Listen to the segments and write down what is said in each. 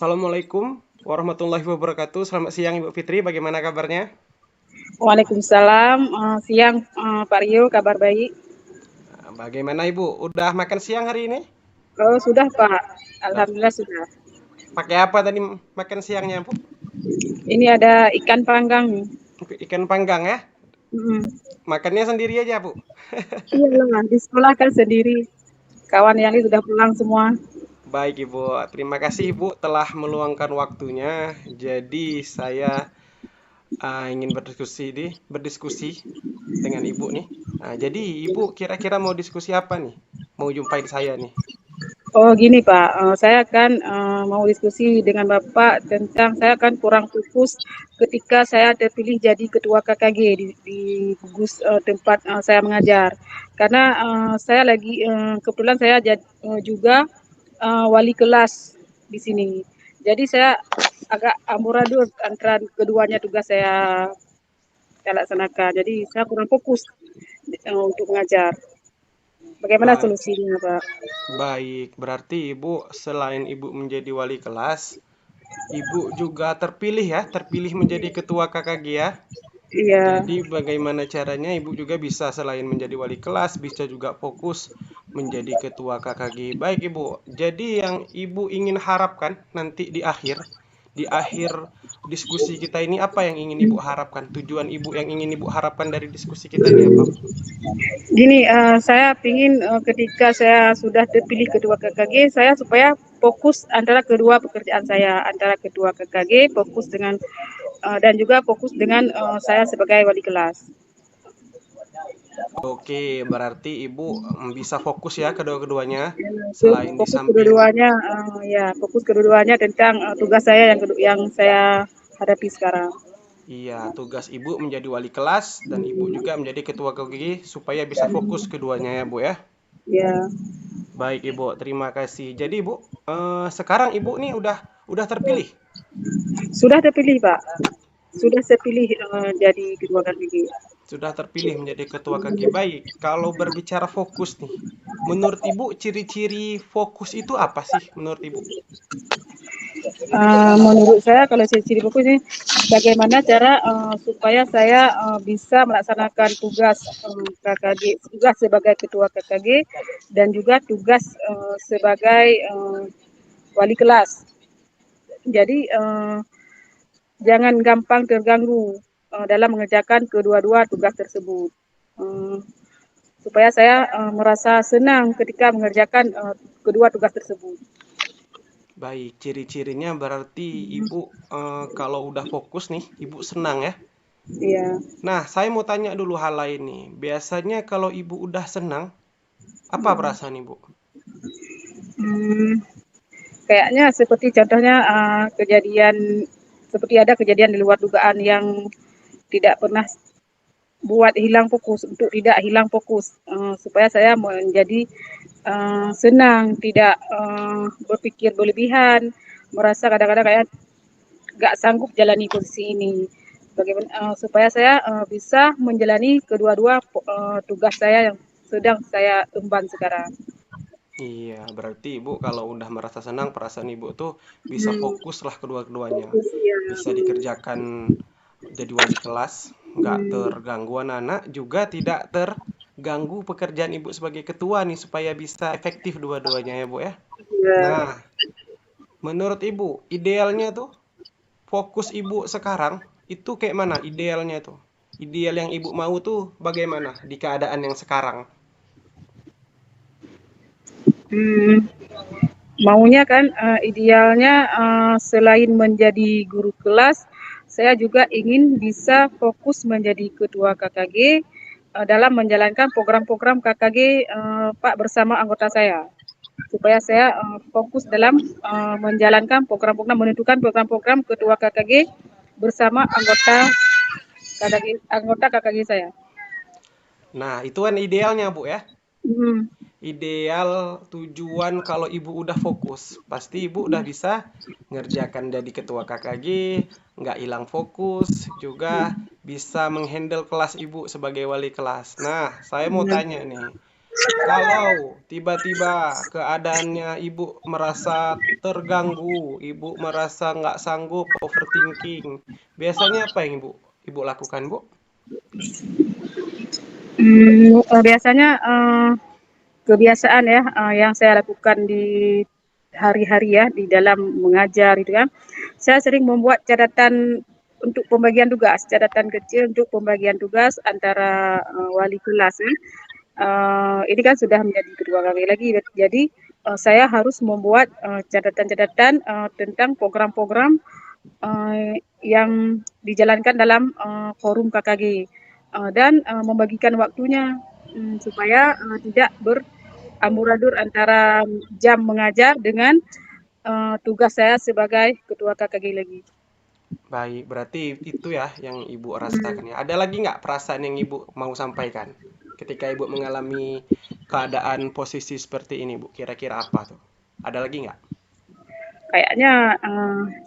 Assalamualaikum warahmatullahi wabarakatuh. Selamat siang Ibu Fitri, bagaimana kabarnya? Waalaikumsalam, siang, Pak Rio, kabar baik? Bagaimana Ibu? Udah makan siang hari ini? Oh, sudah, Pak. Udah. Alhamdulillah sudah. Pakai apa tadi makan siangnya, Bu? Ini ada ikan panggang nih. Ikan panggang ya? Mhm. Makannya sendiri aja, Bu? Iyalah, di sekolah kan sendiri. Kawan yang ini sudah pulang semua. Baik Ibu, terima kasih Ibu telah meluangkan waktunya. Jadi saya ingin berdiskusi dengan Ibu nih. Nah, jadi Ibu kira-kira mau diskusi apa nih? Mau jumpain saya nih? Oh, gini, Pak, saya kan mau diskusi dengan Bapak tentang saya kan kurang fokus ketika saya terpilih jadi ketua KKG di gugus tempat saya mengajar. Karena saya lagi kebetulan saya juga wali kelas di sini. Jadi saya agak amburadul antara keduanya tugas saya laksanakan. Jadi saya kurang fokus untuk mengajar. Bagaimana Baik. solusinya, Pak? Baik, berarti Ibu selain Ibu menjadi wali kelas, Ibu juga terpilih ya, terpilih menjadi ketua KKG ya. Iya. Jadi bagaimana caranya Ibu juga bisa selain menjadi wali kelas, bisa juga fokus menjadi ketua KKG. Baik Ibu, jadi yang Ibu ingin harapkan nanti di akhir diskusi kita ini apa yang ingin Ibu harapkan? Tujuan Ibu yang ingin Ibu harapkan dari diskusi kita ini apa? Gini, saya ingin ketika saya sudah terpilih ketua KKG, saya supaya fokus antara kedua pekerjaan saya, antara ketua KKG, fokus dengan dan juga fokus dengan saya sebagai wali kelas. Oke, berarti Ibu bisa fokus ya kedua-keduanya selain di Fokus samping kedua-duanya, ya fokus kedua-duanya tentang tugas saya yang saya hadapi sekarang. iya, tugas Ibu menjadi wali kelas dan Ibu juga menjadi ketua KGG supaya bisa fokus keduanya ya, Bu ya. Ya, Baik Ibu, terima kasih. Jadi Ibu, sekarang Ibu nih udah terpilih. sudah terpilih, Pak. Sudah terpilih jadi ketua KKG. Sudah terpilih menjadi ketua KGG. Baik, kalau berbicara fokus nih, menurut Ibu ciri-ciri fokus itu apa sih menurut Ibu? Menurut saya kalau ciri-ciri fokus ini bagaimana cara supaya saya bisa melaksanakan tugas KKG, tugas sebagai ketua KKG dan juga tugas sebagai wali kelas. Jadi jangan gampang terganggu dalam mengerjakan kedua-dua tugas tersebut. Eh, supaya saya merasa senang ketika mengerjakan kedua tugas tersebut. Baik, ciri-cirinya berarti Ibu kalau udah fokus nih, Ibu senang ya. Iya. Nah, saya mau tanya dulu hal lain nih. Biasanya kalau Ibu udah senang, apa perasaan Ibu? Hmm, kayaknya seperti contohnya seperti ada kejadian di luar dugaan yang tidak pernah buat hilang fokus, untuk tidak hilang fokus supaya saya menjadi senang, tidak berpikir berlebihan, merasa kadang-kadang kayak nggak sanggup jalani posisi ini. Bagaimana supaya saya bisa menjalani kedua-dua tugas saya yang sedang saya emban sekarang. Iya, berarti Ibu kalau udah merasa senang, perasaan Ibu tuh bisa Hmm, fokus lah kedua-keduanya. fokus ya. Bisa dikerjakan jadi wali kelas, nggak Hmm, terganggu anak-anak, juga tidak terganggu pekerjaan Ibu sebagai ketua nih, supaya bisa efektif dua-duanya ya Bu ya. ya. Nah, menurut Ibu, idealnya tuh fokus Ibu sekarang itu kayak mana idealnya tuh? Ideal yang Ibu mau tuh bagaimana di keadaan yang sekarang? Hmm, maunya kan idealnya selain menjadi guru kelas, saya juga ingin bisa fokus menjadi ketua KKG dalam menjalankan program-program KKG Pak bersama anggota saya. Supaya saya fokus dalam menjalankan program-program, menentukan program-program ketua KKG bersama anggota KKG saya. Nah, itu kan idealnya Bu ya. Hmm. Ideal tujuan kalau ibu udah fokus, pasti ibu udah bisa ngerjakan jadi ketua KKG, nggak hilang fokus, juga bisa menghandle kelas ibu sebagai wali kelas. Nah, saya mau Ya. tanya nih, Kalau tiba-tiba keadaannya Ibu merasa terganggu, Ibu merasa nggak sanggup, overthinking, biasanya apa yang Ibu lakukan, Bu? Biasanya kebiasaan ya yang saya lakukan di hari-hari ya di dalam mengajar itu kan, saya sering membuat catatan untuk pembagian tugas, catatan kecil untuk pembagian tugas antara wali kelas ya. Ini kan sudah menjadi kedua kali lagi, jadi saya harus membuat catatan-catatan tentang program-program yang dijalankan dalam forum KKG dan membagikan waktunya supaya tidak beramburadul antara jam mengajar dengan tugas saya sebagai ketua KKG lagi. Baik, berarti itu ya yang Ibu rasakan Hmm. ya. Ada lagi nggak perasaan yang Ibu mau sampaikan ketika Ibu mengalami keadaan posisi seperti ini, Bu? Kira-kira apa tuh? Ada lagi nggak? Kayaknya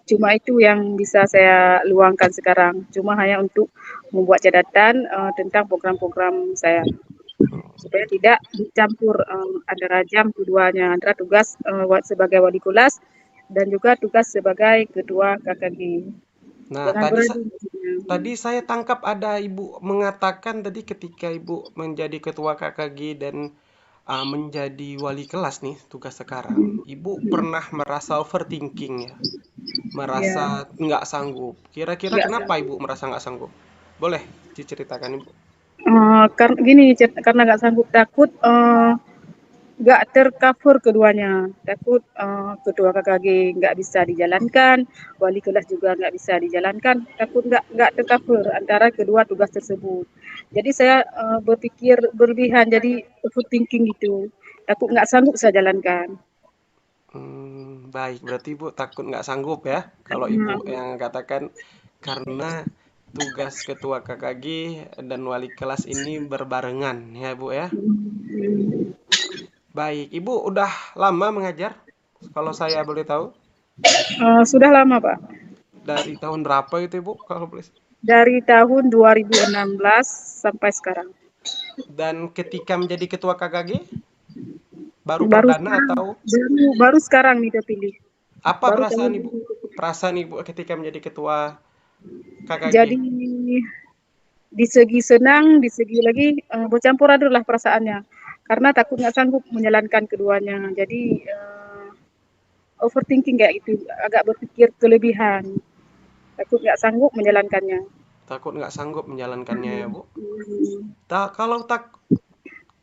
cuma itu yang bisa saya luangkan sekarang. Cuma hanya untuk membuat catatan tentang program-program saya supaya tidak dicampur antara jam keduanya antara tugas sebagai wali kelas dan juga tugas sebagai ketua KKG. Nah, Jangan beradu maksudnya. tadi saya tangkap ada Ibu mengatakan tadi ketika Ibu menjadi ketua KKG dan menjadi wali kelas nih tugas sekarang, Ibu pernah merasa overthinking ya, merasa Ya, nggak sanggup. Kira-kira nggak kenapa sanggup. Ibu merasa nggak sanggup? Boleh diceritakan Ibu? Karena gini, karena nggak sanggup takut nggak tercover keduanya. Takut ketua KKG nggak bisa dijalankan, wali kelas juga nggak bisa dijalankan. Takut nggak tercover antara kedua tugas tersebut. Jadi saya berpikir berlebihan, jadi overthinking gitu. Takut nggak sanggup saya jalankan. Baik, berarti Ibu takut nggak sanggup ya, kalau Ibu Hmm. yang katakan karena tugas ketua KKG dan wali kelas ini berbarengan ya Bu ya. Baik, Ibu udah lama mengajar? Kalau saya boleh tahu, Sudah lama Pak, dari tahun berapa itu Ibu kalau boleh? dari tahun 2016 sampai sekarang. Dan ketika menjadi ketua KKG, baru Baru perdana sekarang, atau baru sekarang nih terpilih. apa Baru tahun perasaan Ibu? ini. Perasaan Ibu ketika menjadi ketua Jadi KKG? di segi senang, di segi lagi bercampur aduk lah perasaannya. Karena takut nggak sanggup menjalankan keduanya. Jadi overthinking kayak gitu, agak berpikir kelebihan. Takut nggak sanggup menjalankannya. Takut nggak sanggup menjalankannya ya Bu? Hmm.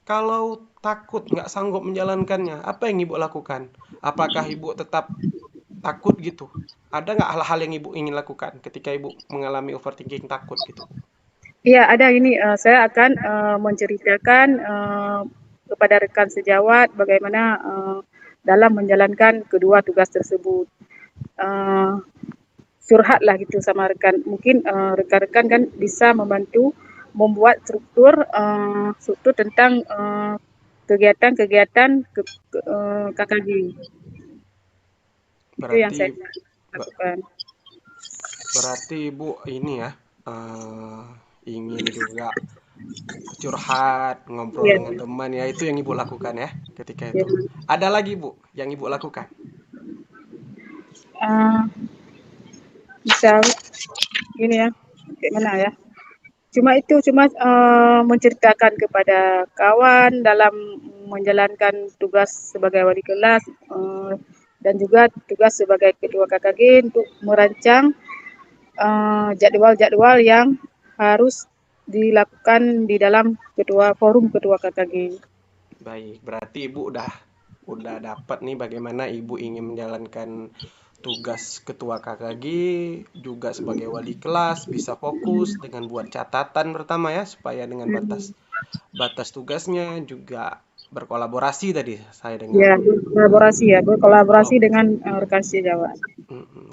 Kalau takut nggak sanggup menjalankannya, apa yang Ibu lakukan? Apakah Ibu tetap takut gitu? Ada nggak hal-hal yang Ibu ingin lakukan ketika Ibu mengalami overthinking takut gitu? Iya, ada ini. Saya akan menceritakan kepada rekan sejawat bagaimana dalam menjalankan kedua tugas tersebut. Uh, Curhat lah gitu sama rekan. Mungkin rekan-rekan kan bisa membantu membuat struktur tentang kegiatan-kegiatan KKG. Itu yang Berarti saya be- lakukan. berarti Ibu ini ya ingin juga curhat, ngobrol Iya, dengan teman ya itu yang Ibu lakukan ya ketika ya. itu. Ada lagi Bu yang Ibu lakukan? Uh, Bisa gini ya, gimana ya? Cuma menceritakan kepada kawan dalam menjalankan tugas sebagai wali kelas dan juga tugas sebagai ketua KKG untuk merancang jadwal-jadwal yang harus dilakukan di dalam forum ketua KKG. Baik, berarti Ibu udah dapat nih bagaimana Ibu ingin menjalankan tugas ketua KKG, juga sebagai wali kelas bisa fokus dengan buat catatan pertama ya supaya dengan batas Hmm. batas tugasnya juga berkolaborasi tadi saya dengar. Ya, Nah, berkolaborasi kalau dengan rekan sejawat.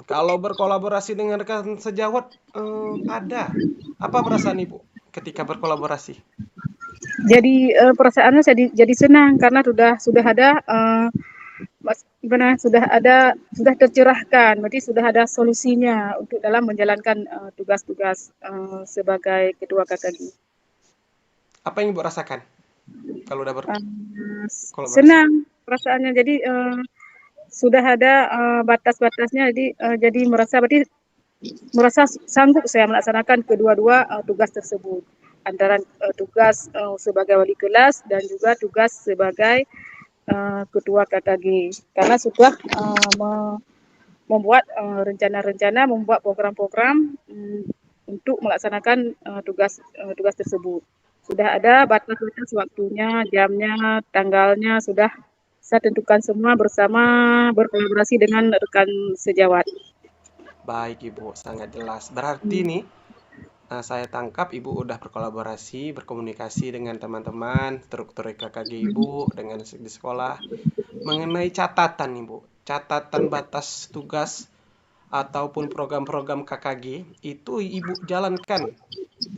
kalau berkolaborasi dengan rekan sejawat ada apa perasaan Ibu ketika berkolaborasi? Jadi perasaannya jadi senang karena sudah ada sudah tercerahkan, berarti sudah ada solusinya untuk dalam menjalankan tugas-tugas sebagai ketua KKG. Apa yang Ibu rasakan? kalau udah berkolaborasi? Senang perasaannya. Jadi sudah ada batas-batasnya. Jadi merasa sanggup saya melaksanakan kedua-dua tugas tersebut, antara tugas sebagai wali kelas dan juga tugas sebagai ketua KKG, karena sudah membuat rencana-rencana, membuat program-program untuk melaksanakan tugas tersebut. Sudah ada batas-batas waktunya, jamnya, tanggalnya, sudah saya tentukan semua bersama berkolaborasi dengan rekan sejawat. Baik Ibu, sangat jelas. Berarti nih, saya tangkap Ibu udah berkolaborasi, berkomunikasi dengan teman-teman, struktur KKG Ibu, dengan di sekolah. Mengenai catatan nih Bu, catatan batas tugas ataupun program-program KKG, itu Ibu jalankan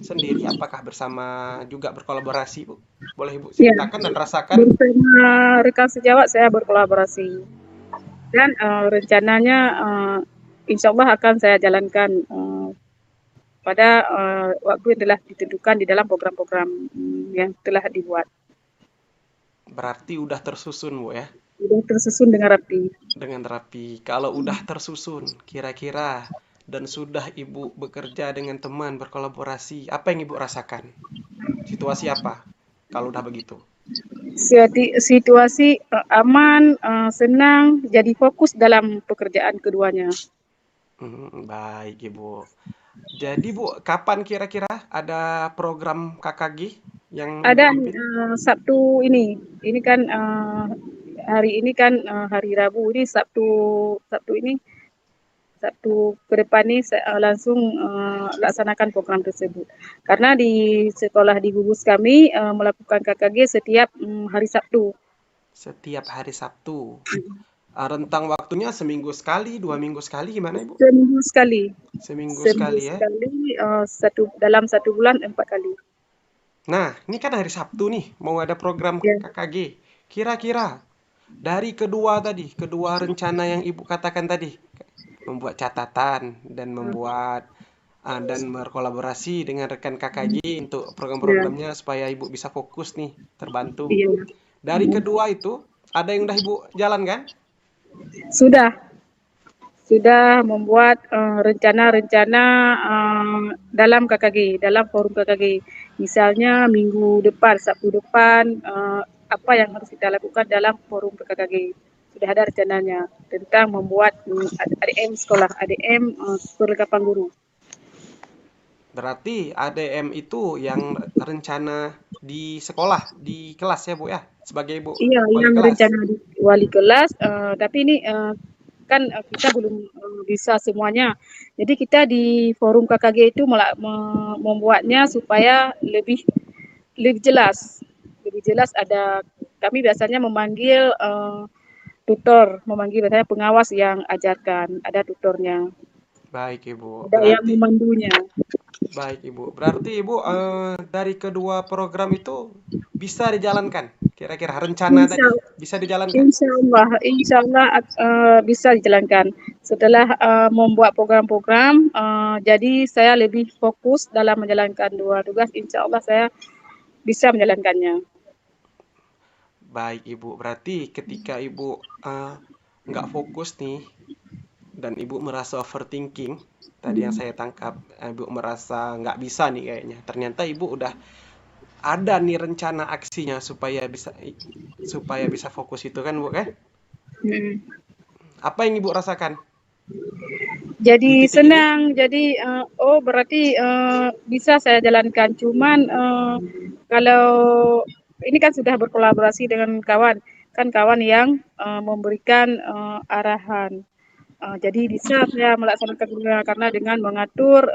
sendiri apakah bersama juga berkolaborasi Bu? Boleh Ibu Ya, ceritakan dan rasakan? bersama rekan sejawat saya berkolaborasi dan rencananya insya Allah akan saya jalankan pada waktu yang telah ditentukan di dalam program-program yang telah dibuat. Berarti udah tersusun Bu ya? Sudah tersusun dengan rapi. Dengan rapi. Kalau udah tersusun, kira-kira dan sudah Ibu bekerja dengan teman berkolaborasi, apa yang Ibu rasakan? Situasi apa kalau udah begitu? Situasi aman, senang, jadi fokus dalam pekerjaan keduanya. Baik Ibu. Jadi Bu, kapan kira-kira ada program KKG yang Ibu Ada pimpin? Sabtu ini. Ini kan hari ini kan hari Rabu, ini Sabtu ini, Sabtu ke depan ini saya langsung laksanakan program tersebut. Karena di sekolah di gugus kami melakukan KKG setiap hari Sabtu. Setiap hari Sabtu. Rentang waktunya seminggu sekali, 2 minggu sekali, gimana Ibu? Seminggu sekali. Seminggu Seminggu sekali ya. sekali, dalam 1 bulan 4 kali. Nah, ini kan hari Sabtu nih, mau ada program Ya. KKG. Kira-kira dari kedua rencana yang Ibu katakan tadi, membuat catatan dan dan berkolaborasi dengan rekan KKJ untuk Ya. program-programnya supaya Ibu bisa fokus nih, terbantu. Iya. Dari kedua itu, ada yang udah Ibu jalankan? Sudah membuat rencana-rencana dalam KKG, dalam forum KKG. Misalnya minggu depan, Sabtu depan, apa yang harus kita lakukan dalam forum KKG. Sudah ada rencananya tentang membuat ADM sekolah, ADM perlengkapan guru. Berarti ADM itu yang rencana di sekolah, di kelas ya Bu ya, sebagai Ibu Iya, wali yang kelas. rencana di wali kelas, tapi ini kan kita belum bisa semuanya. Jadi kita di forum KKG itu membuatnya supaya lebih lebih jelas. Lebih jelas ada, kami biasanya memanggil tutor, memanggil biasanya pengawas yang ajarkan, ada tutornya, Baik Ibu, ada yang memandunya. baik Ibu. Berarti Ibu dari kedua program itu bisa dijalankan. Kira-kira rencana Insya, tadi bisa dijalankan. insya Allah bisa dijalankan. Setelah membuat program-program, jadi saya lebih fokus dalam menjalankan dua tugas. Insya Allah saya bisa menjalankannya. Baik Ibu, berarti ketika Ibu nggak fokus nih dan Ibu merasa overthinking, tadi yang saya tangkap, Ibu merasa nggak bisa nih kayaknya. Ternyata Ibu udah ada nih rencana aksinya supaya bisa fokus itu kan Bu kan? Hmm. Apa yang Ibu rasakan di Jadi titik ini? senang, jadi berarti bisa saya jalankan. Cuman kalau ini kan sudah berkolaborasi dengan kawan, kan kawan yang memberikan arahan. Jadi bisa saya melaksanakan karena dengan mengatur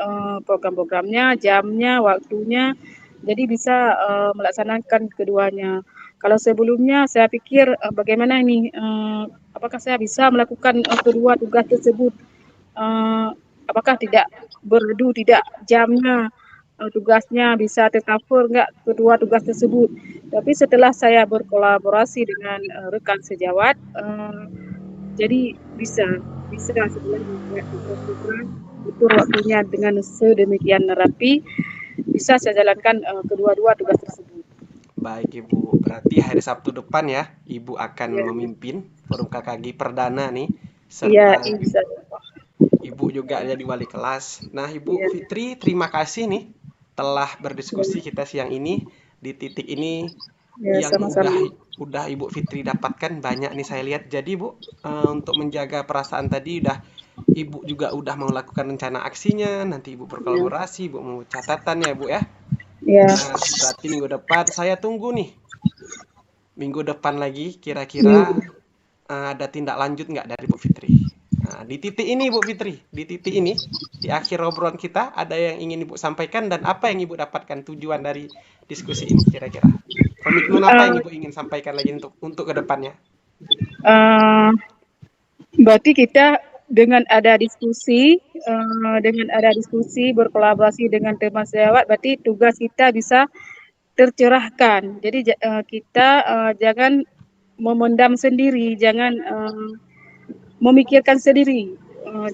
program-programnya, jamnya, waktunya, jadi bisa melaksanakan keduanya. Kalau sebelumnya saya pikir bagaimana ini, apakah saya bisa melakukan kedua tugas tersebut? Apakah tidak beradu, tidak jamnya, tugasnya bisa tercover enggak kedua tugas tersebut. Tapi setelah saya berkolaborasi dengan rekan sejawat, jadi bisa setelah membuat program atur waktunya dengan sedemikian rapi, bisa saya jalankan kedua-dua tugas tersebut. Baik Ibu, berarti hari Sabtu depan ya, Ibu akan Ya, memimpin forum KKG perdana nih, iya, serta insya Allah. Ibu juga jadi wali kelas. Nah, Ibu Iya, Fitri, terima kasih nih telah berdiskusi iya, kita siang ini. Di titik ini ya, yang sama-sama. udah Ibu Fitri dapatkan banyak nih saya lihat. Jadi Bu, untuk menjaga perasaan tadi Ibu juga udah mau lakukan rencana aksinya. Nanti Ibu Ya, berkolaborasi, Ibu mau catatan ya Bu ya. ya, Nah, berarti minggu depan saya tunggu nih. Minggu depan lagi kira-kira hmm, ada tindak lanjut nggak dari Bu Fitri? Nah, di titik ini Bu Fitri, di titik ini, di akhir obrolan kita, ada yang ingin Ibu sampaikan dan apa yang Ibu dapatkan tujuan dari diskusi ini kira-kira? Komitmen apa yang Eh, Ibu ingin sampaikan lagi untuk ke depannya? eh, berarti kita dengan ada diskusi berkolaborasi dengan teman sejawat, berarti tugas kita bisa tercerahkan. Jadi kita jangan memendam sendiri, jangan memikirkan sendiri,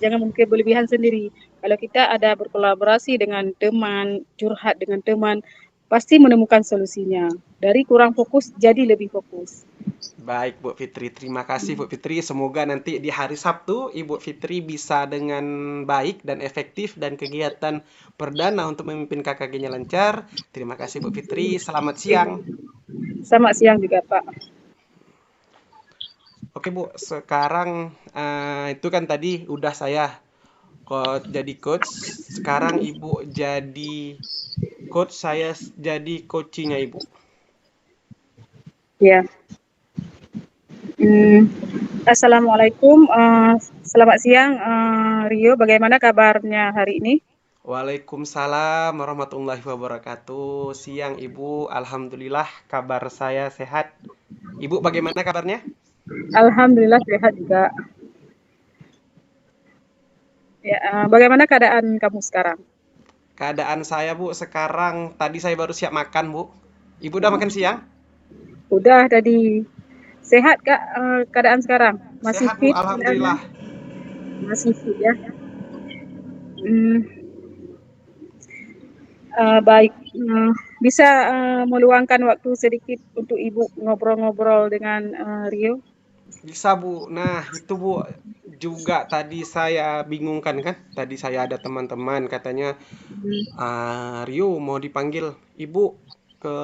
jangan memikir berlebihan sendiri. Kalau kita ada berkolaborasi dengan teman, curhat dengan teman, pasti menemukan solusinya. Dari kurang fokus jadi lebih fokus. Baik Bu Fitri, terima kasih Bu Fitri. Semoga nanti di hari Sabtu Ibu Fitri bisa dengan baik dan efektif dan kegiatan perdana untuk memimpin KKG-nya lancar. Terima kasih Bu Fitri. Selamat siang. Selamat siang juga Pak. Oke Bu, sekarang itu kan tadi udah saya jadi coach. Sekarang Ibu jadi coach, saya jadi coachingnya Ibu. Ya. Hmm. Assalamualaikum. Selamat siang, Rio. Bagaimana kabarnya hari ini? Waalaikumsalam warahmatullahi wabarakatuh. Siang Ibu, Alhamdulillah kabar saya sehat. Ibu bagaimana kabarnya? Alhamdulillah sehat juga. Ya, bagaimana keadaan kamu sekarang? Keadaan saya Bu sekarang tadi saya baru siap makan Bu. Ibu udah makan siang? Udah tadi. Sehat Kak, keadaan sekarang? Masih Sehat Bu, fit keadaannya? Alhamdulillah. Masih fit ya. Hmm, baik. Bisa meluangkan waktu sedikit untuk Ibu ngobrol-ngobrol dengan Rio? Bisa Bu. Nah itu Bu juga tadi saya bingungkan kan. Tadi saya ada teman-teman katanya Hmm, Rio mau dipanggil Ibu ke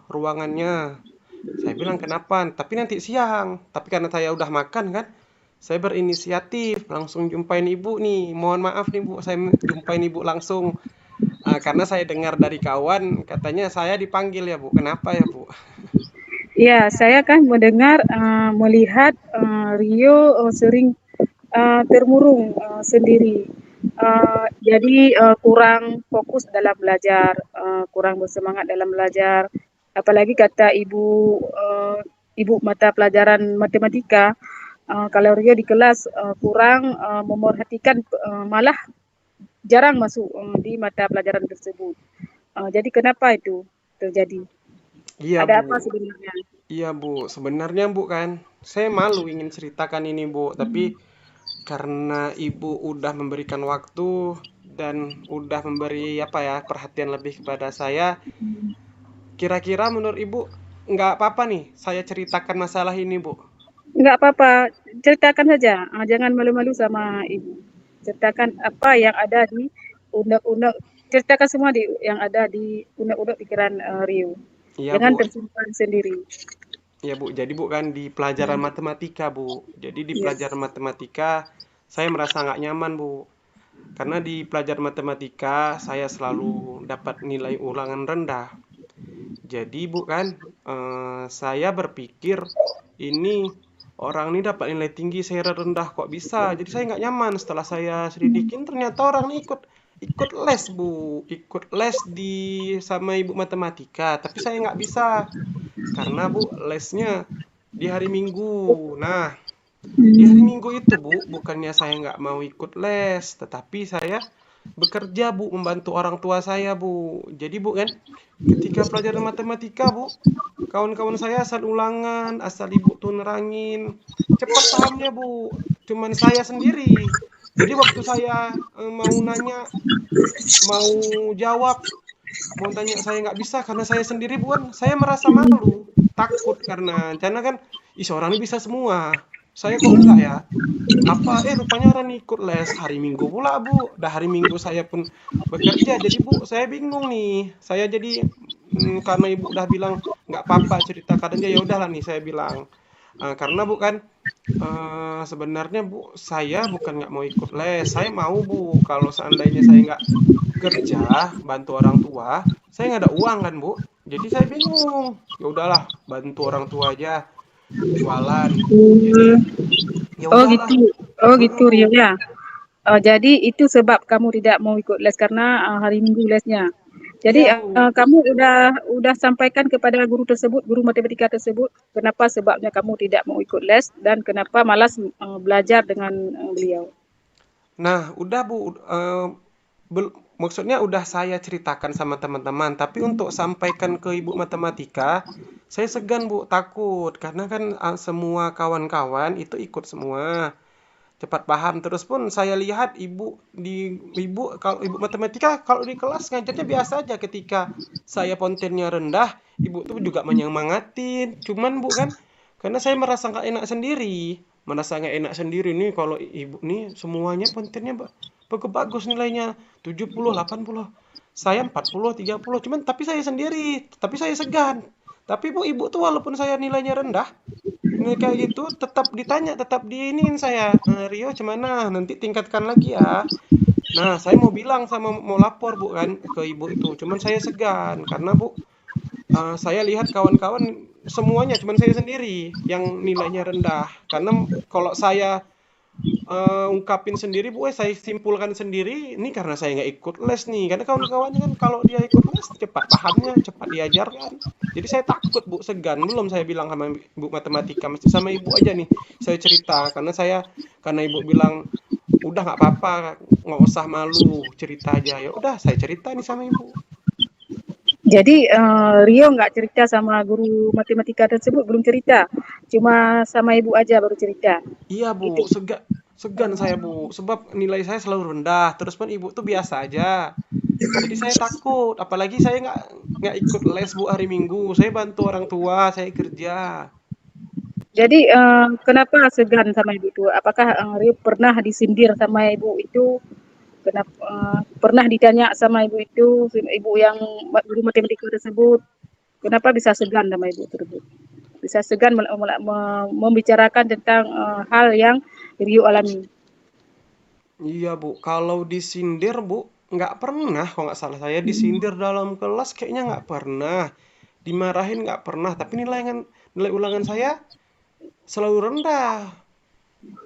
ruangannya. Saya bilang kenapa? Tapi nanti siang. Tapi karena saya udah makan kan, saya berinisiatif langsung jumpain ibu nih. Mohon maaf nih bu, saya jumpain ibu langsung. Karena saya dengar dari kawan katanya saya dipanggil ya bu. Kenapa ya bu? Ya, saya kan mendengar, melihat Rio sering termurung sendiri. Jadi kurang fokus dalam belajar, kurang bersemangat dalam belajar. Apalagi kata ibu mata pelajaran matematika, kalau Rio di kelas kurang memerhatikan, malah jarang masuk di mata pelajaran tersebut. Jadi kenapa itu terjadi? Iya Ada bu, apa sebenarnya? iya bu. Sebenarnya bu kan, saya malu ingin ceritakan ini bu. Tapi karena ibu udah memberikan waktu dan udah memberi apa ya perhatian lebih kepada saya, kira-kira menurut ibu nggak apa-apa nih saya ceritakan masalah ini bu. Enggak apa-apa, ceritakan saja, jangan malu-malu sama ibu. Ceritakan apa yang ada di unek-unek, ceritakan semua yang ada di unek-unek pikiran Rio. Iya Jangan bu, tersimpan sendiri. ya Bu, jadi Bu kan di pelajaran Hmm. matematika Bu. Jadi di Iya. pelajaran matematika saya merasa nggak nyaman Bu. Karena di pelajaran matematika saya selalu dapat nilai ulangan rendah. Jadi Bu kan saya berpikir ini orang ini dapat nilai tinggi saya rendah kok bisa. Jadi saya nggak nyaman setelah saya selidikin ternyata orang ini ikut ikut les Bu, ikut les di sama ibu matematika. Tapi saya nggak bisa karena Bu lesnya di hari Minggu. Nah, di hari Hmm. Minggu itu Bu, bukannya saya nggak mau ikut les, tetapi saya bekerja Bu, membantu orang tua saya Bu. Jadi Bu kan, ketika pelajaran matematika Bu, kawan-kawan saya asal ulangan, asal Ibu tuh nerangin, cepat pahamnya Bu. Cuman saya sendiri. Jadi waktu saya mau nanya, mau jawab, mau tanya saya nggak bisa karena saya sendiri bukan, saya merasa malu, takut karena kan, ih seorang ini bisa semua, saya kok enggak ya? Apa, rupanya orang ini ikut les hari Minggu pula Bu, dah hari Minggu saya pun bekerja, jadi Bu saya bingung nih, saya jadi karena Ibu udah bilang nggak apa-apa ceritakan aja, ya udahlah nih saya bilang. Karena Bu kan sebenarnya Bu, saya bukan nggak mau ikut les, saya mau Bu, kalau seandainya saya nggak kerja, bantu orang tua, saya nggak ada uang kan Bu. Jadi saya bingung. Ya udahlah, bantu orang tua aja, jualan. Jadi Hmm. ya Oh udahlah. gitu. Oh gitu Rio Mm-mm. ya. Jadi itu sebab kamu tidak mau ikut les karena hari Minggu lesnya. Jadi Iya Bu. kamu udah sampaikan kepada guru tersebut, guru matematika tersebut, kenapa sebabnya kamu tidak mau ikut les dan kenapa malas belajar dengan beliau. Nah, udah Bu, maksudnya udah saya ceritakan sama teman-teman, tapi untuk sampaikan ke ibu matematika, saya segan Bu, takut karena kan semua kawan-kawan itu ikut semua. Cepat paham. Terus pun saya lihat ibu kalau ibu matematika kalau di kelas ngajarnya biasa aja, ketika saya pontennya rendah, ibu tuh juga menyemangatin. Cuman Bu kan karena saya merasa nggak enak sendiri. Merasa nggak enak sendiri nih kalau ibu nih semuanya pontennya bagus-bagus nilainya 70, 80. Saya 40, 30. Cuman tapi saya sendiri, tapi saya segan. Tapi Bu, ibu tuh walaupun saya nilainya rendah, ini kayak gitu tetap ditanya, tetap diinin saya, Rio gimana? Nanti tingkatkan lagi ya. Nah, saya mau bilang sama mau lapor Bu kan ke ibu itu. Cuman saya segan karena Bu, saya lihat kawan-kawan semuanya cuman saya sendiri yang nilainya rendah. Karena kalau saya ungkapin sendiri Bu, saya simpulkan sendiri, ini karena saya nggak ikut les nih. Karena kawan-kawannya kan kalau dia ikut les cepat pahamnya, cepat diajarkan. Jadi saya takut Bu, segan. Belum saya bilang sama ibu matematika, mesti sama ibu aja nih. Saya cerita karena ibu bilang udah nggak apa-apa, nggak usah malu, cerita aja. Ya udah, saya cerita nih sama ibu. Jadi Rio nggak cerita sama guru matematika tersebut, belum cerita, cuma sama ibu aja baru cerita. Iya Bu, Itu. segan saya Bu, sebab nilai saya selalu rendah. Terus pun ibu tuh biasa aja. Jadi saya takut, apalagi saya nggak ikut les Bu hari Minggu. Saya bantu orang tua, saya kerja. Jadi kenapa segan sama ibu itu? Apakah Rio pernah disindir sama ibu itu? Kenapa pernah ditanya sama ibu itu, ibu yang guru matematika tersebut, kenapa bisa segan sama ibu tersebut? Bisa segan membicarakan tentang hal yang Rio alami. Iya Bu, kalau disindir Bu, nggak pernah. Kalau nggak salah saya disindir dalam kelas kayaknya nggak pernah. Dimarahin nggak pernah. Tapi nilai ulangan saya selalu rendah.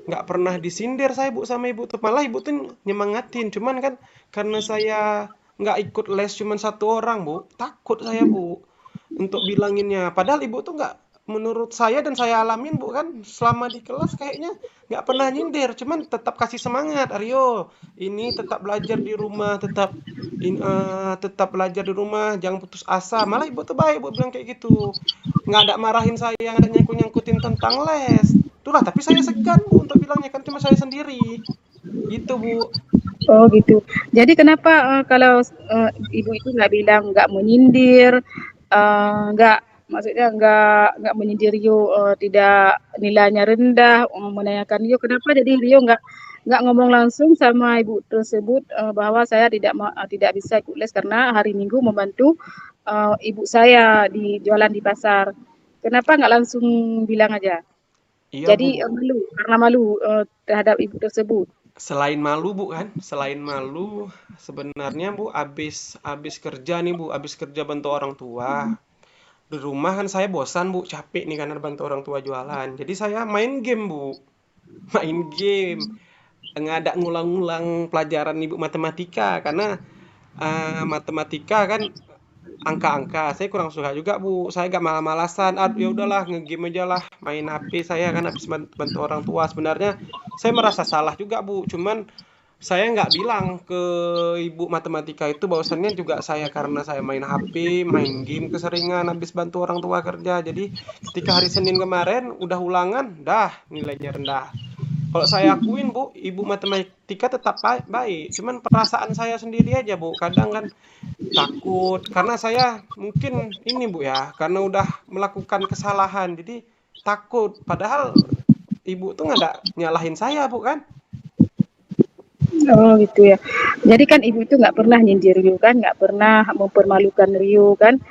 Nggak pernah disindir saya Bu sama ibu tuh, malah ibu tuh nyemangatin. Cuman kan karena saya nggak ikut les cuman satu orang Bu, takut saya Bu untuk bilanginnya, padahal ibu tuh nggak, menurut saya dan saya alamin Bu kan selama di kelas kayaknya nggak pernah nyindir, cuman tetap kasih semangat, Aryo ini tetap belajar di rumah, tetap belajar di rumah, jangan putus asa. Malah ibu tuh baik Bu bilang kayak gitu, nggak ada marahin saya, nggak ada nyangkutin tentang les. Itulah, tapi saya segan Bu untuk bilangnya, kan cuma saya sendiri. Gitu Bu. Oh gitu. Jadi kenapa kalau ibu itu nggak bilang nggak menyindir, nggak maksudnya nggak menyindir Rio tidak nilainya rendah, menanyakan Rio kenapa jadi Rio nggak ngomong langsung sama ibu tersebut bahwa saya tidak bisa ikut les karena hari Minggu membantu ibu saya di jualan di pasar. Kenapa nggak langsung bilang aja? Iya Jadi Bu. malu karena malu terhadap ibu tersebut. Selain malu Bu kan, selain malu sebenarnya Bu, abis abis kerja nih Bu, abis kerja bantu orang tua. Di rumah kan saya bosan Bu, capek nih karena bantu orang tua jualan. Jadi saya main game Bu, main game. Nggak ada ngulang-ngulang pelajaran Ibu matematika karena matematika kan angka-angka. Saya kurang suka juga Bu. Saya gak malas-malasan. Ya udahlah ngegame aja lah, main HP saya kan habis bantu orang tua. Sebenarnya saya merasa salah juga Bu. Cuman saya nggak bilang ke ibu matematika itu bahwasannya juga saya karena saya main HP, main game keseringan habis bantu orang tua kerja. Jadi ketika hari Senin kemarin udah ulangan, dah nilainya rendah. Kalau saya akuin Bu, ibu matematika tetap baik. Cuman perasaan saya sendiri aja Bu. Kadang kan takut karena saya mungkin ini Bu ya, karena udah melakukan kesalahan jadi takut. Padahal ibu tuh nggak ada nyalahin saya Bu kan? Oh gitu ya. Jadi kan ibu itu nggak pernah nyindir Rio kan, nggak pernah mempermalukan Rio kan.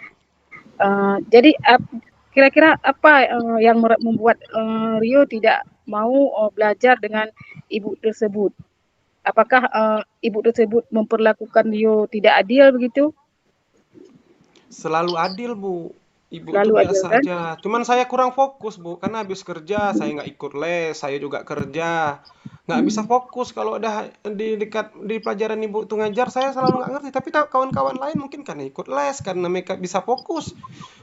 Jadi kira-kira apa yang membuat Rio tidak mau belajar dengan ibu tersebut? Apakah ibu tersebut memperlakukan Rio tidak adil begitu? Selalu adil Bu. Ibu tuh Selalu adil biasa kan? aja. Cuman saya kurang fokus Bu, karena habis kerja saya nggak ikut les, saya juga kerja. Nggak bisa fokus kalau udah di dekat di pelajaran ibu tuh ngajar, saya selalu nggak ngerti. Tapi kawan-kawan lain mungkin karena ikut les, karena mereka bisa fokus.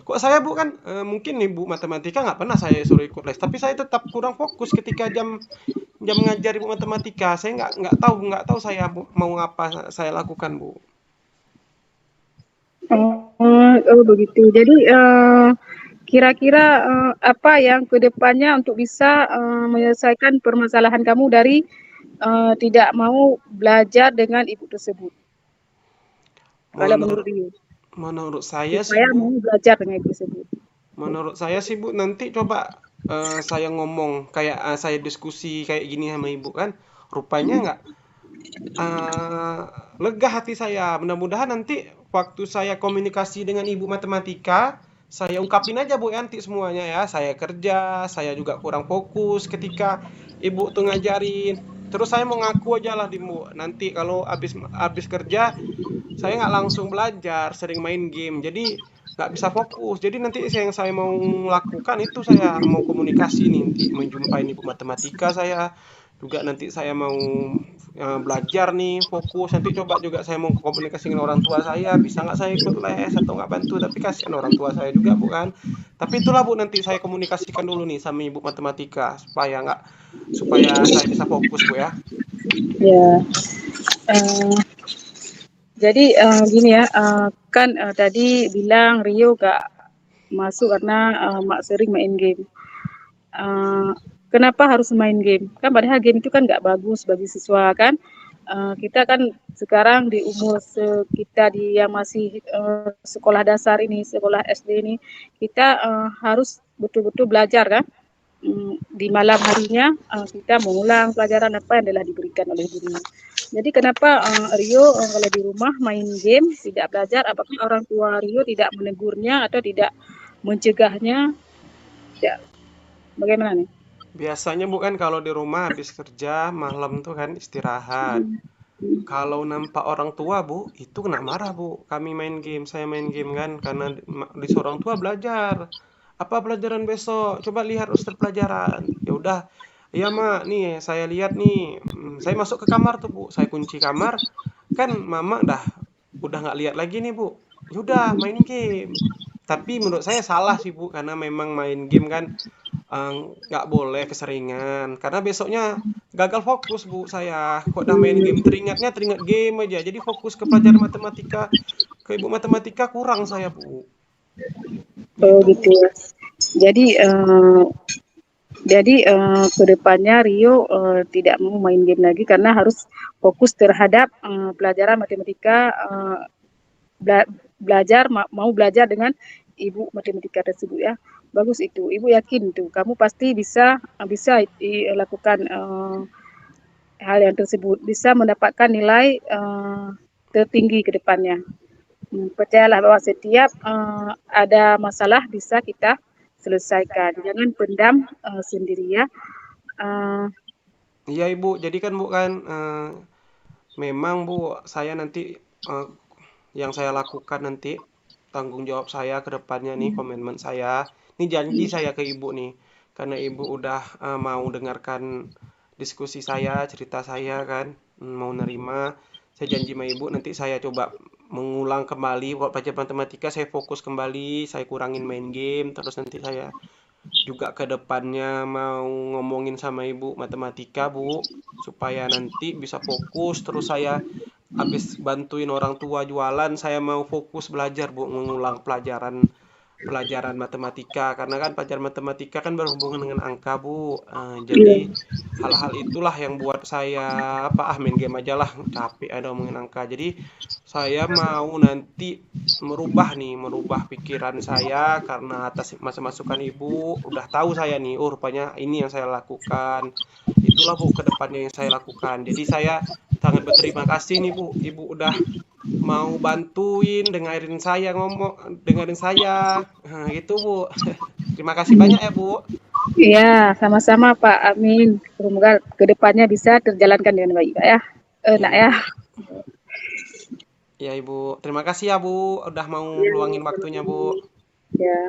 Kok saya Bu kan, mungkin ibu matematika nggak pernah saya suruh ikut les, tapi saya tetap kurang fokus ketika jam jam ngajar ibu matematika. Saya nggak tahu saya Bu, mau apa saya lakukan Bu. Oh begitu. Jadi kira-kira apa yang kedepannya untuk bisa menyelesaikan permasalahan kamu dari tidak mau belajar dengan ibu tersebut? Kalau menurut Menurut Rio, menurut saya sih supaya Bu, mau belajar dengan ibu tersebut. menurut saya sih Bu, nanti coba saya ngomong kayak saya diskusi kayak gini sama ibu kan, rupanya nggak eh, lega hati saya. Mudah-mudahan nanti waktu saya komunikasi dengan ibu matematika, saya ungkapin aja Bu ya nanti semuanya ya. Saya kerja, saya juga kurang fokus ketika ibu tuh ngajarin. Terus saya mau ngaku aja lah di Bu. Nanti kalau habis habis kerja saya nggak langsung belajar, sering main game, jadi nggak bisa fokus. Jadi nanti yang saya mau lakukan itu saya mau komunikasi nih, nanti menjumpai ibu matematika saya, juga nanti saya mau belajar nih, fokus. Nanti coba juga saya mau komunikasi dengan orang tua saya, bisa nggak saya ikut les atau nggak bantu, tapi kasihan orang tua saya juga bukan. Tapi itulah Bu, nanti saya komunikasikan dulu nih sama ibu matematika, supaya saya bisa fokus Bu ya. Ya, eh, jadi gini ya, kan tadi bilang Rio gak masuk karena mak sering main game. Eh, Kenapa harus main game? Kan padahal game itu kan nggak bagus bagi siswa kan. Kita kan sekarang di umur kita di yang masih sekolah dasar ini, sekolah SD ini, kita harus betul-betul belajar kan. Di malam harinya kita mengulang pelajaran apa yang telah diberikan oleh guru. Jadi kenapa Rio kalau di rumah main game tidak belajar? Apakah orang tua Rio tidak menegurnya atau tidak mencegahnya? Tidak. Bagaimana nih? Biasanya bukan kalau di rumah habis kerja malam tuh kan istirahat. Kalau nampak orang tua Bu, itu kena marah Bu. Kami main game, saya main game kan karena disuruh orang tua belajar. Apa pelajaran besok? Coba lihat Ustaz pelajaran. Ya udah, iya Mak, nih saya lihat nih. Saya masuk ke kamar tuh Bu, saya kunci kamar. Kan Mama udah nggak lihat lagi nih Bu. Ya udah main game. Tapi menurut saya salah sih Bu, karena memang main game kan nggak boleh keseringan, karena besoknya gagal fokus Bu saya. Kok udah main game teringat game aja, jadi fokus ke pelajaran matematika, ke ibu matematika kurang saya Bu. Oh Gitu Bu. gitu ya. Jadi kedepannya Rio tidak mau main game lagi karena harus fokus terhadap pelajaran matematika, bela belajar mau belajar dengan ibu matematika tersebut ya. Bagus itu. Ibu yakin tuh kamu pasti bisa lakukan hal yang tersebut, bisa mendapatkan nilai tertinggi ke depannya. Percayalah bahwa setiap ada masalah bisa kita selesaikan. Jangan pendam sendiri ya. Uh, Iya Ibu, jadi kan Bu kan memang Bu, saya nanti eh, yang saya lakukan nanti tanggung jawab saya ke depannya nih, komitmen saya. Ini janji saya ke Ibu nih. Karena Ibu udah mau dengarkan diskusi saya, cerita saya kan, mau nerima. Saya janji sama Ibu nanti saya coba mengulang kembali kalau pelajaran matematika, saya fokus kembali, saya kurangin main game, terus nanti saya juga ke depannya mau ngomongin sama Ibu matematika, Bu, supaya nanti bisa fokus. Terus saya habis bantuin orang tua jualan, saya mau fokus belajar, Bu, mengulang pelajaran pelajaran matematika, karena kan pelajaran matematika kan berhubungan dengan angka, Bu. Iya. Jadi hal-hal itulah yang buat saya main game aja lah, capek ada ngomongin angka. Jadi saya mau nanti merubah pikiran saya karena atas masukan Ibu, udah tahu saya nih, oh rupanya ini yang saya lakukan. Itulah Bu kedepannya yang saya lakukan. Jadi saya sangat berterima kasih nih Bu, Ibu udah mau bantuin dengerin saya. Nah, gitu Bu. Terima kasih banyak ya Bu. Iya, sama-sama Pak. Amin. Semoga kedepannya bisa terjalankan dengan baik, Pak ya. Ya Nak ya. Ibu. Ya Ibu. Terima kasih ya Bu, udah mau Iya, luangin waktunya Bu. sama-sama. Ya.